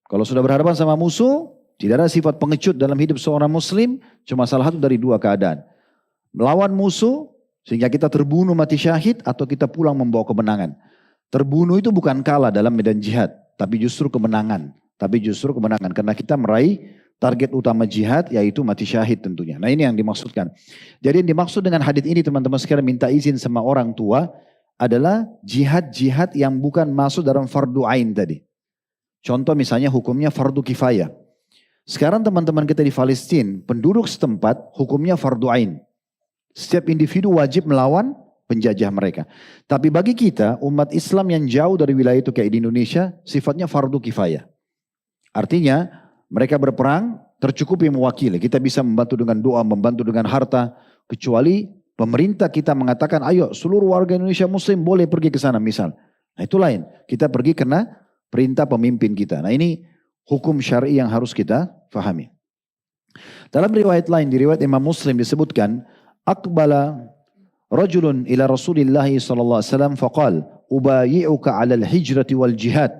Kalau sudah berhadapan sama musuh, tidak ada sifat pengecut dalam hidup seorang muslim, cuma salah satu dari 2 keadaan. Melawan musuh sehingga kita terbunuh mati syahid atau kita pulang membawa kemenangan. Terbunuh itu bukan kalah dalam medan jihad, tapi justru kemenangan. Karena kita meraih target utama jihad yaitu mati syahid tentunya. Nah ini yang dimaksudkan. Jadi yang dimaksud dengan hadits ini teman-teman sekalian minta izin sama orang tua adalah jihad-jihad yang bukan masuk dalam fardu ain tadi. Contoh misalnya hukumnya fardu kifayah. Sekarang teman-teman kita di Palestina, penduduk setempat hukumnya fardu ain. Setiap individu wajib melawan penjajah mereka. Tapi bagi kita, umat Islam yang jauh dari wilayah itu kayak di Indonesia, sifatnya fardu kifayah. Artinya, mereka berperang, tercukupi mewakili. Kita bisa membantu dengan doa, membantu dengan harta. Kecuali pemerintah kita mengatakan, ayo seluruh warga Indonesia Muslim boleh pergi ke sana misal. Nah itu lain. Kita pergi karena perintah pemimpin kita. Nah ini hukum syar'i yang harus kita fahami. Dalam riwayat lain, di riwayat Imam Muslim disebutkan, Aqbala rajulun ila Rasulillah sallallahu alaihi wasallam faqal ubayi'uka 'ala al-hijrati wal jihad.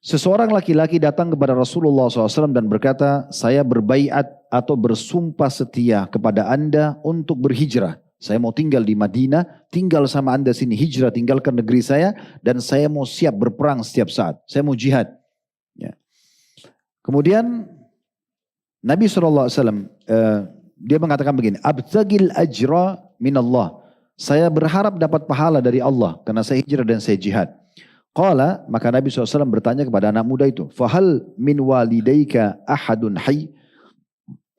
Seseorang laki-laki datang kepada Rasulullah SAW dan berkata, saya berbaiat atau bersumpah setia kepada anda untuk berhijrah. Saya mau tinggal di Madinah, tinggal sama anda sini, hijrah, tinggalkan negeri saya, dan saya mau siap berperang setiap saat. Saya mau jihad. Ya. Kemudian Nabi SAW dia mengatakan begini, abtagil ajra minallah. Saya berharap dapat pahala dari Allah karena saya hijrah dan saya jihad. Qala, maka Nabi SAW bertanya kepada anak muda itu, fahal min walidaika ahadun hayy?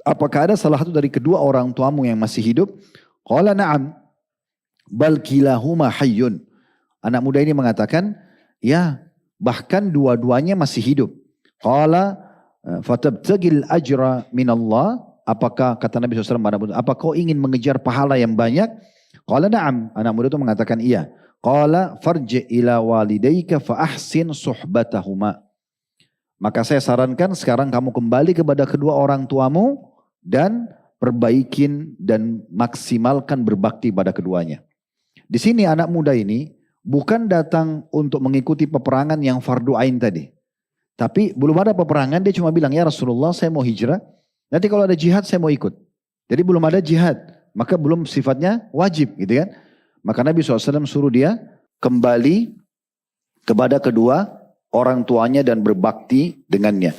Apakah ada salah satu dari kedua orang tuamu yang masih hidup? Qala na'am, bal kilahuma hayyun. Anak muda ini mengatakan, ya, bahkan dua-duanya masih hidup. Qala fatabtagil ajra minallah. Apakah kata Nabi SAW, apa kau ingin mengejar pahala yang banyak? Qala na'am. Anak muda itu mengatakan iya. Qala farji ila walidayka fa ahsin suhbatahuma. Maka saya sarankan sekarang kamu kembali kepada kedua orang tuamu dan perbaikin dan maksimalkan berbakti pada keduanya. Di sini anak muda ini bukan datang untuk mengikuti peperangan yang fardu ain tadi. Tapi belum ada peperangan, dia cuma bilang, ya Rasulullah saya mau hijrah. Nanti kalau ada jihad saya mau ikut. Jadi belum ada jihad, maka belum sifatnya wajib gitu kan. Maka Nabi SAW suruh dia kembali kepada kedua orang tuanya dan berbakti dengannya.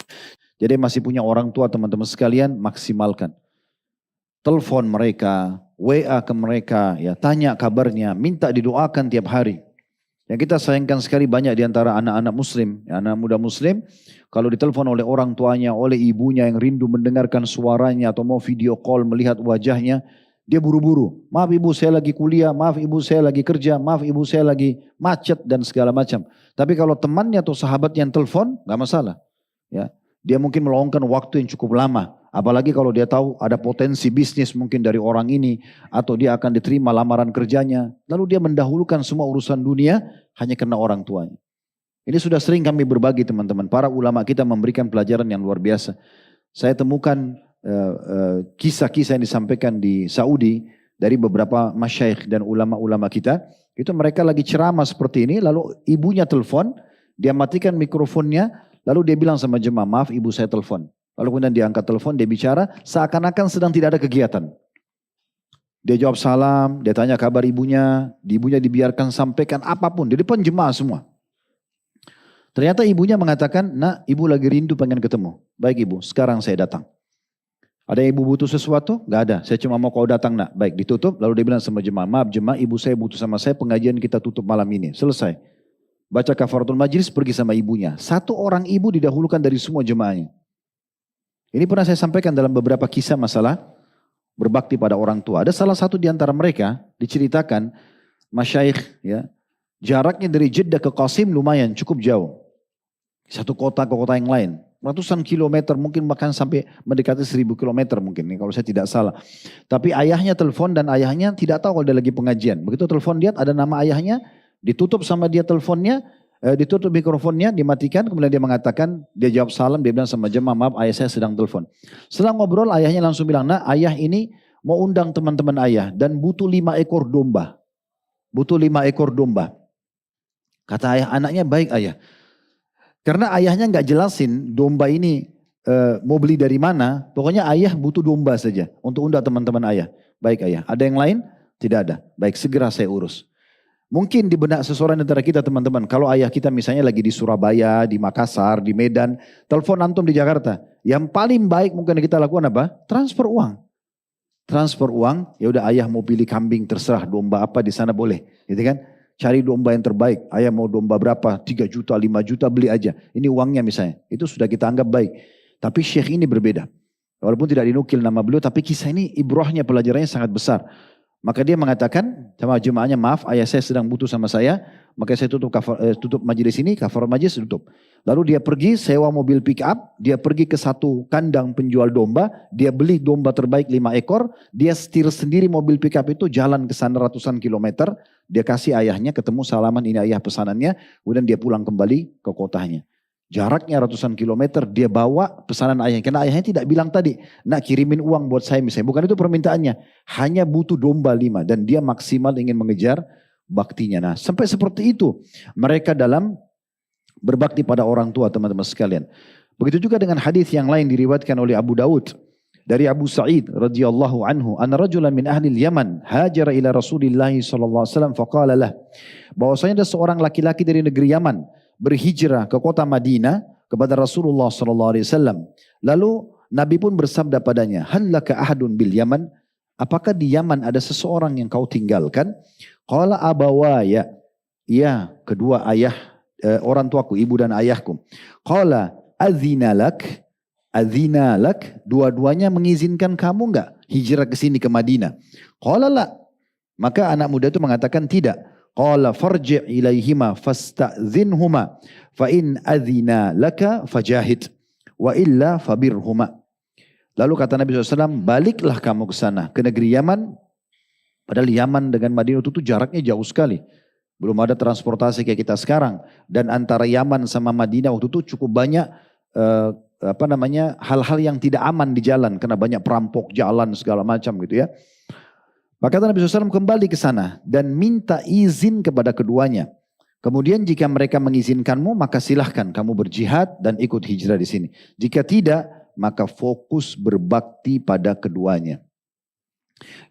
Jadi masih punya orang tua teman-teman sekalian, maksimalkan. Telepon mereka, WA ke mereka, ya tanya kabarnya, minta didoakan tiap hari. Yang kita sayangkan sekali banyak di antara anak-anak muslim, ya, anak muda muslim, kalau ditelepon oleh orang tuanya, oleh ibunya yang rindu mendengarkan suaranya atau mau video call melihat wajahnya, dia buru-buru. Maaf ibu saya lagi kuliah, maaf ibu saya lagi kerja, maaf ibu saya lagi macet dan segala macam. Tapi kalau temannya atau sahabat yang telepon, nggak masalah. Ya, dia mungkin meluangkan waktu yang cukup lama. Apalagi kalau dia tahu ada potensi bisnis mungkin dari orang ini, atau dia akan diterima lamaran kerjanya. Lalu dia mendahulukan semua urusan dunia hanya karena orang tuanya. Ini sudah sering kami berbagi teman-teman. Para ulama kita memberikan pelajaran yang luar biasa. Saya temukan kisah-kisah yang disampaikan di Saudi dari beberapa masyayikh dan ulama-ulama kita. Itu mereka lagi ceramah seperti ini, lalu ibunya telepon, dia matikan mikrofonnya, lalu dia bilang sama jemaah, maaf ibu saya telepon. Lalu kemudian dia angkat telepon, dia bicara seakan-akan sedang tidak ada kegiatan. Dia jawab salam, dia tanya kabar ibunya dibiarkan sampaikan apapun, di depan jemaah semua. Ternyata ibunya mengatakan, nak ibu lagi rindu pengen ketemu. Baik ibu, sekarang saya datang. Ada ibu butuh sesuatu? Gak ada, saya cuma mau kau datang nak. Baik, ditutup, lalu dia bilang sama jemaah, maaf jemaah ibu saya butuh sama saya, pengajian kita tutup malam ini. Selesai. Baca kafaratul majlis, pergi sama ibunya. Satu orang ibu didahulukan dari semua jemaahnya. Ini pernah saya sampaikan dalam beberapa kisah masalah berbakti pada orang tua. Ada salah satu di antara mereka diceritakan masyayikh, ya, jaraknya dari Jeddah ke Qasim lumayan cukup jauh. Satu kota ke kota yang lain. Ratusan kilometer, mungkin bahkan sampai mendekati 1000 kilometer mungkin, kalau saya tidak salah. Tapi ayahnya telepon dan ayahnya tidak tahu kalau dia lagi pengajian. Begitu telepon dia ada nama ayahnya, ditutup sama dia teleponnya, ditutup mikrofonnya, dimatikan, kemudian dia mengatakan, dia jawab salam, dia bilang sama jemaah, maaf ayah saya sedang telepon. Setelah ngobrol ayahnya langsung bilang, nah ayah ini mau undang teman-teman ayah dan butuh 5 ekor domba. Butuh 5 ekor domba. Kata ayah, anaknya baik ayah. Karena ayahnya nggak jelasin domba ini mau beli dari mana, pokoknya ayah butuh domba saja untuk undang teman-teman ayah. Baik ayah, ada yang lain? Tidak ada. Baik, segera saya urus. Mungkin di benak seseorang antara kita teman-teman, kalau ayah kita misalnya lagi di Surabaya, di Makassar, di Medan, telepon antum di Jakarta, yang paling baik mungkin kita lakukan apa? Transfer uang. Transfer uang, ya udah ayah mau pilih kambing terserah, domba apa di sana boleh, gitu kan? Cari domba yang terbaik, ayah mau domba berapa? 3 juta, 5 juta beli aja. Ini uangnya misalnya, itu sudah kita anggap baik. Tapi syekh ini berbeda. Walaupun tidak dinukil nama beliau, tapi kisah ini ibrahnya, pelajarannya sangat besar. Maka dia mengatakan sama jemaahnya, maaf ayah saya sedang butuh sama saya, maka saya tutup majelis ini, kafar majelis tutup. Lalu dia pergi sewa mobil pick up, dia pergi ke satu kandang penjual domba, dia beli domba terbaik 5 ekor, dia setir sendiri mobil pick up itu jalan ke sana ratusan kilometer, dia kasih ayahnya, ketemu salaman ini ayah pesanannya, kemudian dia pulang kembali ke kotanya. Jaraknya ratusan kilometer, dia bawa pesanan ayahnya. Karena ayahnya tidak bilang tadi, nak kirimin uang buat saya misalnya. Bukan itu permintaannya. Hanya butuh domba 5. Dan dia maksimal ingin mengejar baktinya. Nah sampai seperti itu mereka dalam berbakti pada orang tua teman-teman sekalian. Begitu juga dengan hadis yang lain diriwayatkan oleh Abu Daud. Dari Abu Sa'id radhiyallahu anhu. Anna rajulan min ahli Yaman hajara ila Rasulillahi sallallahu alaihi wasallam faqala lah. Bahwasanya ada seorang laki-laki dari negeri Yaman berhijrah ke kota Madinah kepada Rasulullah SAW. Lalu Nabi pun bersabda padanya, hallaka ahadun bil Yaman, apakah di Yaman ada seseorang yang kau tinggalkan? Qala abawaya, ya kedua ayah, orang tuaku, ibu dan ayahku. Qala adzinalak, dua-duanya mengizinkan kamu enggak hijrah ke sini ke Madinah? Qala la, maka anak muda itu mengatakan tidak. Qala farji' ilaihima fasta'zinhuma fa in adzina laka fajahid wa illa fabirhuma. Lalu kata Nabi SAW, baliklah kamu ke sana, ke negeri Yaman. Padahal Yaman dengan Madinah itu jaraknya jauh sekali. Belum ada transportasi kayak kita sekarang. Dan antara Yaman sama Madinah waktu itu cukup banyak hal-hal yang tidak aman di jalan. Karena banyak perampok jalan segala macam gitu ya. Maka Nabi SAW kembali ke sana dan minta izin kepada keduanya. Kemudian jika mereka mengizinkanmu, maka silahkan kamu berjihad dan ikut hijrah di sini. Jika tidak, maka fokus berbakti pada keduanya.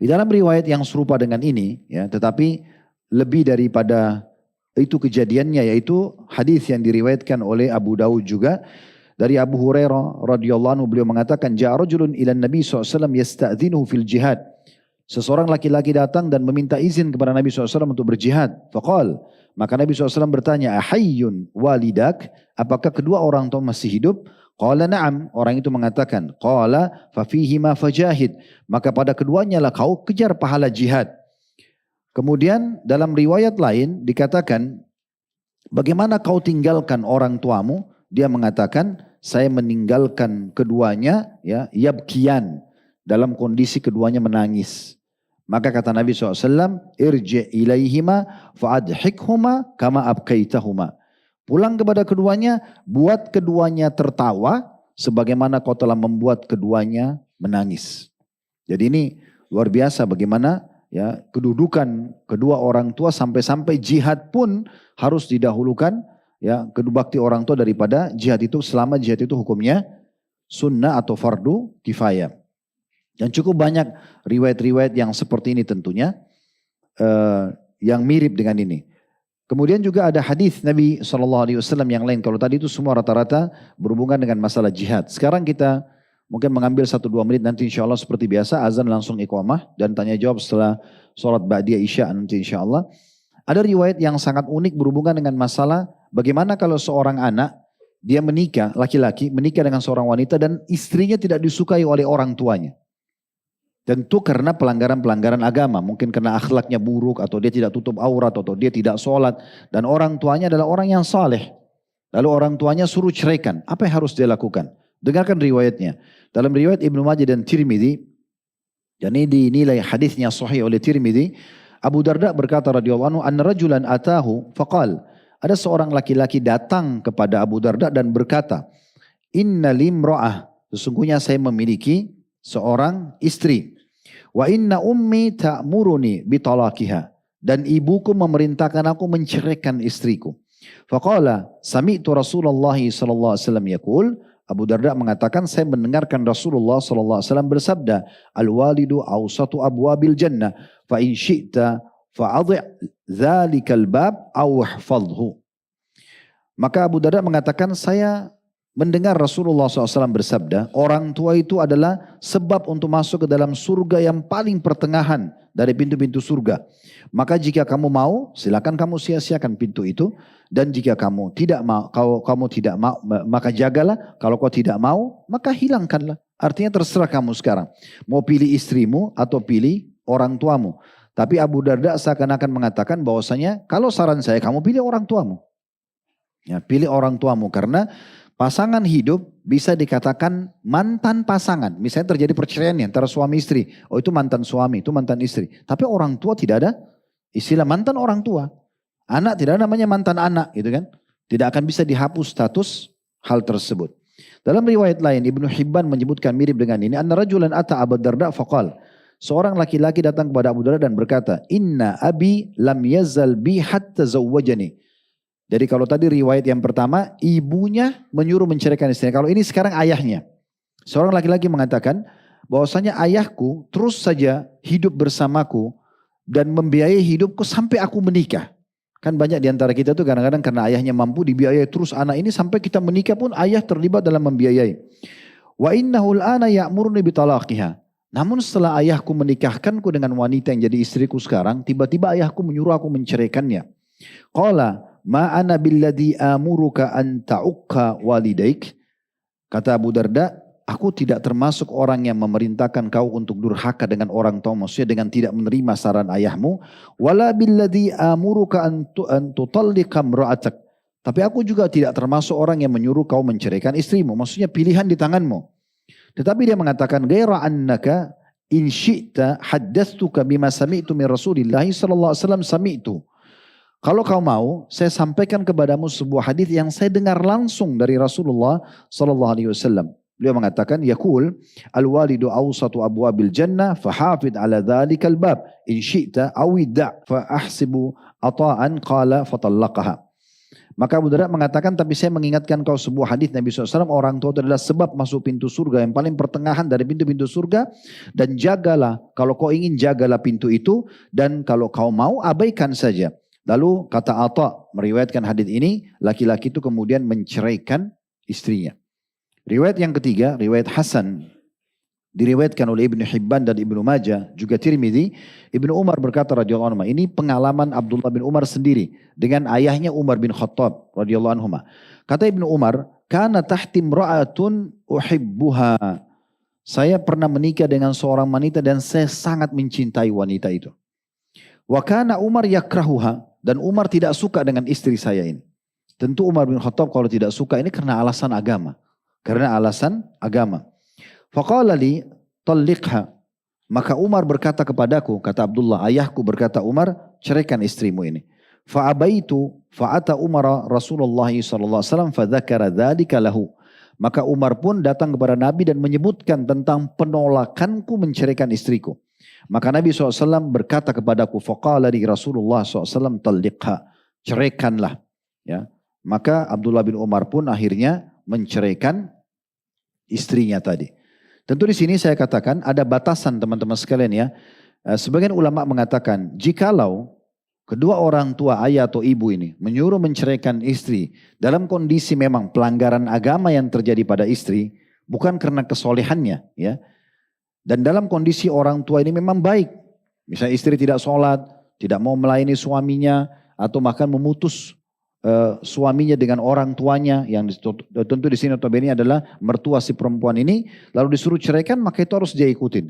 Di dalam riwayat yang serupa dengan ini, ya, tetapi lebih daripada itu kejadiannya, yaitu hadis yang diriwayatkan oleh Abu Daud juga dari Abu Hurairah radhiyallahu anhu, beliau mengatakan ja'a rajulun ila Nabi SAW yasta'dhinuhu fil jihad. Seseorang laki-laki datang dan meminta izin kepada Nabi SAW untuk berjihad. Faqal, maka Nabi SAW bertanya, ahayyun walidak, apakah kedua orang tua masih hidup? Qala na'am, orang itu mengatakan. Qala fafihima fajahid, maka pada keduanya lah kau kejar pahala jihad. Kemudian dalam riwayat lain dikatakan, bagaimana kau tinggalkan orang tuamu? Dia mengatakan, saya meninggalkan keduanya, ya, yabkiyan, dalam kondisi keduanya menangis. Maka kata Nabi SAW, irji' ilaihima fa'adhikhuma kama abkaitahuma. Pulang kepada keduanya, buat keduanya tertawa sebagaimana kau telah membuat keduanya menangis. Jadi ini luar biasa bagaimana ya kedudukan kedua orang tua, sampai-sampai jihad pun harus didahulukan ya kedua bakti orang tua daripada jihad itu, selama jihad itu hukumnya sunnah atau fardu kifayah. Dan cukup banyak riwayat-riwayat yang seperti ini tentunya, yang mirip dengan ini. Kemudian juga ada hadis Nabi SAW yang lain. Kalau tadi itu semua rata-rata berhubungan dengan masalah jihad. Sekarang kita mungkin mengambil 1-2 menit, nanti insya Allah seperti biasa azan langsung iqamah dan tanya jawab setelah sholat ba'diyah isya nanti insya Allah. Ada riwayat yang sangat unik berhubungan dengan masalah bagaimana kalau seorang anak dia menikah, laki-laki menikah dengan seorang wanita dan istrinya tidak disukai oleh orang tuanya. Tentu karena pelanggaran-pelanggaran agama, mungkin karena akhlaknya buruk atau dia tidak tutup aurat atau dia tidak sholat dan orang tuanya adalah orang yang saleh. Lalu orang tuanya suruh ceraikan, apa yang harus dia lakukan? Dengarkan riwayatnya. Dalam riwayat Ibnu Majah dan Tirmidzi, dan ini dinilai hadisnya sahih oleh Tirmidzi, Abu Darda berkata radhiyallahu anhu, anna rajulan atahu faqal, ada seorang laki-laki datang kepada Abu Darda dan berkata, inna limra'ah, sesungguhnya saya memiliki seorang istri. Wa inna ummi ta'muruni bitalaqiha, dan ibuku memerintahkan aku menceraikan istriku. Faqala sami'tu Rasulullah sallallahu alaihi wasallam yaqul, Abu Darda mengatakan saya mendengarkan Rasulullah sallallahu alaihi wasallam bersabda, al-walidu awsatu abwabil jannah fa in syi'ta fa'adhi' dzalikal bab aw ihfadhhu. Maka Abu Darda mengatakan saya mendengar Rasulullah SAW bersabda, orang tua itu adalah sebab untuk masuk ke dalam surga yang paling pertengahan dari pintu-pintu surga. Maka jika kamu mau, silakan kamu sia-siakan pintu itu. Dan jika kamu tidak mau, maka jagalah. Kalau kau tidak mau, maka hilangkanlah. Artinya terserah kamu sekarang. Mau pilih istrimu atau pilih orang tuamu. Tapi Abu Darda seakan-akan mengatakan bahwasanya, kalau saran saya, kamu pilih orang tuamu. Ya, pilih orang tuamu karena pasangan hidup bisa dikatakan mantan pasangan. Misalnya terjadi perceraian antara suami istri. Oh itu mantan suami, itu mantan istri. Tapi orang tua tidak ada istilah mantan orang tua. Anak tidak ada namanya mantan anak gitu kan. Tidak akan bisa dihapus status hal tersebut. Dalam riwayat lain Ibnu Hibban menyebutkan mirip dengan ini. Anna rajulan ata Abu Darda faqal. Seorang laki-laki datang kepada Abu Darda dan berkata, inna abi lam yazal bi hatta zawwajani. Jadi kalau tadi riwayat yang pertama, ibunya menyuruh menceraikan istrinya. Kalau ini sekarang ayahnya. Seorang laki-laki mengatakan bahwasanya ayahku terus saja hidup bersamaku dan membiayai hidupku sampai aku menikah. Kan banyak diantara kita tuh kadang-kadang karena ayahnya mampu dibiayai terus anak ini sampai kita menikah pun ayah terlibat dalam membiayai. Wa innahul ana ya'muruni bitalaqiha. Namun setelah ayahku menikahkanku dengan wanita yang jadi istriku sekarang, tiba-tiba ayahku menyuruh aku menceraikannya. Qala ma ana billadhi amuruka an ta'uqqa walidaik. Kata Abu Darda, aku tidak termasuk orang yang memerintahkan kau untuk durhaka dengan orang tua, maksudnya dengan tidak menerima saran ayahmu. Wala billadhi amuruka an tutalliqa imra'atak. Tapi aku juga tidak termasuk orang yang menyuruh kau menceraikan istrimu, maksudnya pilihan di tanganmu. Tetapi dia mengatakan ghaira annaka in syi'ta haddatsuka bima sami'tu min Rasulillah sallallahu alaihi wasallam sami'tu. Kalau kau mau, saya sampaikan kepadamu sebuah hadis yang saya dengar langsung dari Rasulullah sallallahu alaihi wasallam. Beliau mengatakan, yaqul al-walidu awsatu abwabil jannah fahafid ala dhalikal bab in syi'ta aw idda' fa ahsibu ata'an qala fatallaqaha. Maka Abu Darda mengatakan, tapi saya mengingatkan kau sebuah hadis Nabi SAW, orang tua itu adalah sebab masuk pintu surga yang paling pertengahan dari pintu-pintu surga, dan jagalah, kalau kau ingin jagalah pintu itu, dan kalau kau mau abaikan saja. Lalu kata Atha meriwayatkan hadis ini, laki-laki itu kemudian menceraikan istrinya. Riwayat yang ketiga, riwayat Hasan, diriwayatkan oleh Ibnu Hibban dan Ibnu Majah, juga Tirmidzi. Ibnu Umar berkata radhiyallahu anhu, ini pengalaman Abdullah bin Umar sendiri dengan ayahnya Umar bin Khattab radhiyallahu anhu. Kata Ibnu Umar, kana tahti imra'atun uhibbuha. Saya pernah menikah dengan seorang wanita dan saya sangat mencintai wanita itu. Wa kana Umar yakrahuha, dan Umar tidak suka dengan istri saya ini. Tentu Umar bin Khattab kalau tidak suka ini karena alasan agama. Karena alasan agama. Faqala li talliqha. Maka Umar berkata kepadaku, kata Abdullah, ayahku berkata, Umar, ceraikan istrimu ini. Fa'abaitu fa'ata Umar Rasulullah sallallahu alaihi wasallam fadzakara dzalika lahu. Maka Umar pun datang kepada Nabi dan menyebutkan tentang penolakanku menceraikan istriku. Maka Nabi SAW berkata kepadaku, faqala li Rasulullah SAW talliqha, ceraikanlah. Ya. Maka Abdullah bin Umar pun akhirnya menceraikan istrinya tadi. Tentu di sini saya katakan ada batasan teman-teman sekalian ya. Sebagian ulama mengatakan jikalau kedua orang tua ayah atau ibu ini menyuruh menceraikan istri dalam kondisi memang pelanggaran agama yang terjadi pada istri, bukan karena kesolehannya ya. Dan dalam kondisi orang tua ini memang baik. Misalnya istri tidak sholat, tidak mau melayani suaminya, atau bahkan memutus suaminya dengan orang tuanya, yang tentu di sini notabene adalah mertua si perempuan ini, lalu disuruh ceraikan, maka itu harus dia ikutin.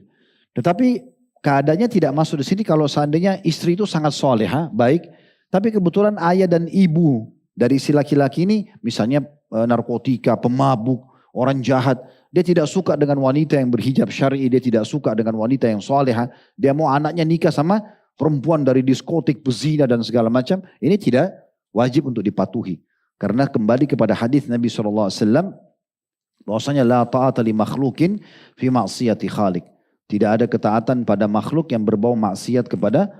Tetapi keadaannya tidak masuk di sini kalau seandainya istri itu sangat soleha, baik, tapi kebetulan ayah dan ibu dari si laki-laki ini, misalnya narkotika, pemabuk, orang jahat, dia tidak suka dengan wanita yang berhijab syar'i, dia tidak suka dengan wanita yang soleha, dia mau anaknya nikah sama perempuan dari diskotik, pezina dan segala macam, ini tidak wajib untuk dipatuhi. Karena kembali kepada hadis Nabi SAW, bahwasanya la ta'ata li makhlukin fi ma'siyati khaliq. Tidak ada ketaatan pada makhluk yang berbau maksiat kepada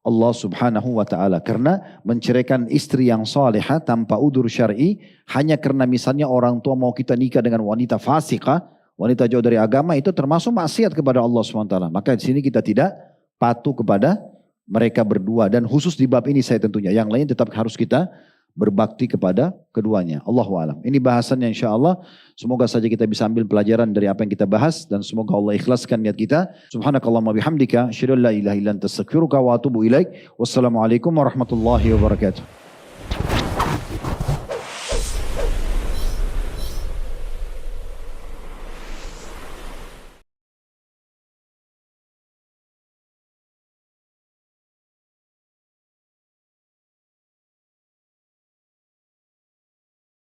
Allah Subhanahu wa ta'ala. Karena menceraikan istri yang salihah tanpa udur syar'i, hanya karena misalnya orang tua mau kita nikah dengan wanita fasikah, wanita jauh dari agama, itu termasuk maksiat kepada Allah Subhanahu wa ta'ala. Maka di sini kita tidak patuh kepada mereka berdua. Dan khusus di bab ini saya tentunya. Yang lain tetap harus kita berbakti kepada keduanya. Allahu a'lam. Ini bahasannya insyaAllah. Semoga saja kita bisa ambil pelajaran dari apa yang kita bahas. Dan semoga Allah ikhlaskan niat kita. Subhanakallahumma bihamdika. Asyhadu an la ilaha illa anta astaghfiruka wa atubu ilaik. Wassalamualaikum warahmatullahi wabarakatuh.